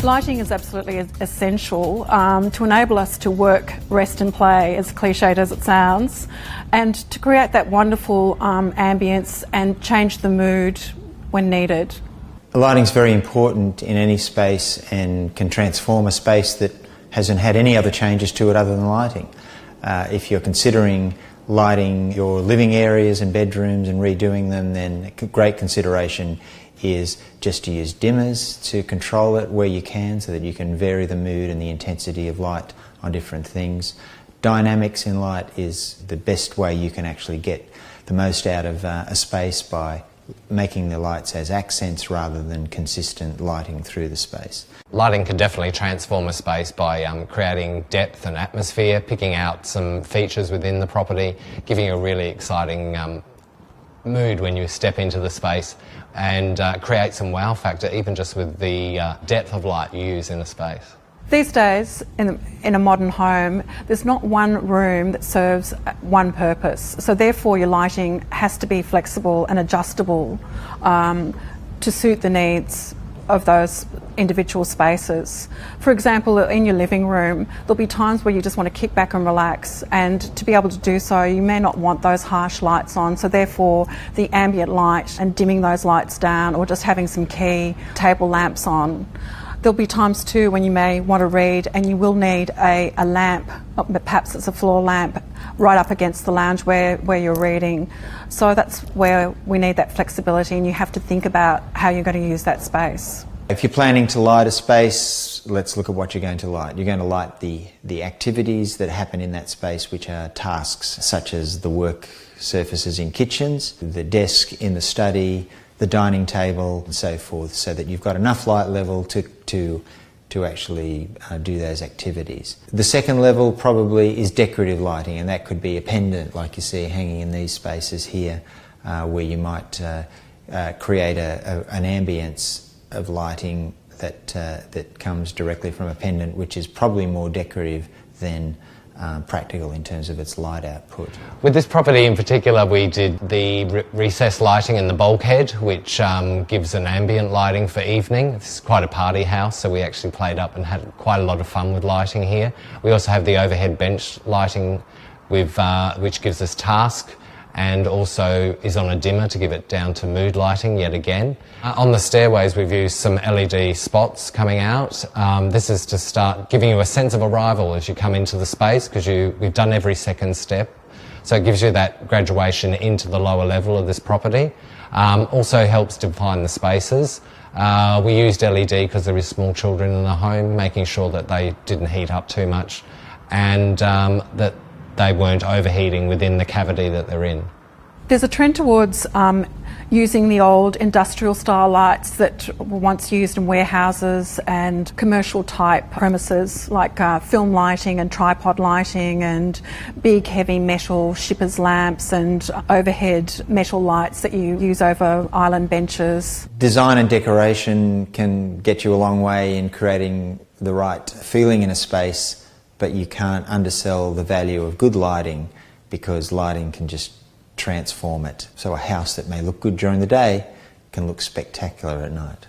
Lighting is absolutely essential to enable us to work, rest and play, as cliched as it sounds, and to create that wonderful ambience and change the mood when needed. Lighting is very important in any space and can transform a space that hasn't had any other changes to it other than lighting. If you're considering lighting your living areas and bedrooms and redoing them, then a great consideration is just to use dimmers to control it where you can, so that you can vary the mood and the intensity of light on different things. Dynamics in light is the best way you can actually get the most out of a space, by making the lights as accents rather than consistent lighting through the space. Lighting can definitely transform a space by creating depth and atmosphere, picking out some features within the property, giving you a really exciting mood when you step into the space, and create some wow factor even just with the depth of light you use in a space. These days, in a modern home, there's not one room that serves one purpose. So therefore your lighting has to be flexible and adjustable to suit the needs of those individual spaces. For example, in your living room, there'll be times where you just want to kick back and relax, and to be able to do so, you may not want those harsh lights on, so therefore the ambient light and dimming those lights down, or just having some key table lamps on. There'll be times too when you may want to read and you will need a lamp, perhaps it's a floor lamp, right up against the lounge where you're reading. So that's where we need that flexibility, and you have to think about how you're going to use that space. If you're planning to light a space, let's look at what you're going to light. You're going to light the activities that happen in that space, which are tasks such as the work surfaces in kitchens, the desk in the study, the dining table and so forth, so that you've got enough light level to actually do those activities. The second level probably is decorative lighting, and that could be a pendant like you see hanging in these spaces here, where you might create an ambience of lighting that comes directly from a pendant, which is probably more decorative than practical in terms of its light output. With this property in particular, we did the recessed lighting in the bulkhead, which gives an ambient lighting for evening. This is quite a party house, so we actually played up and had quite a lot of fun with lighting here. We also have the overhead bench lighting, which gives us task, and also is on a dimmer to give it down to mood lighting yet again. On the stairways we've used some LED spots coming out. This is to start giving you a sense of arrival as you come into the space, because we've done every second step. So it gives you that graduation into the lower level of this property. Also helps define the spaces. We used LED because there is small children in the home, making sure that they didn't heat up too much, and that they weren't overheating within the cavity that they're in. There's a trend towards using the old industrial style lights that were once used in warehouses and commercial type premises, like film lighting and tripod lighting and big heavy metal shippers lamps and overhead metal lights that you use over island benches. Design and decoration can get you a long way in creating the right feeling in a space, but you can't undersell the value of good lighting, because lighting can just transform it. So a house that may look good during the day can look spectacular at night.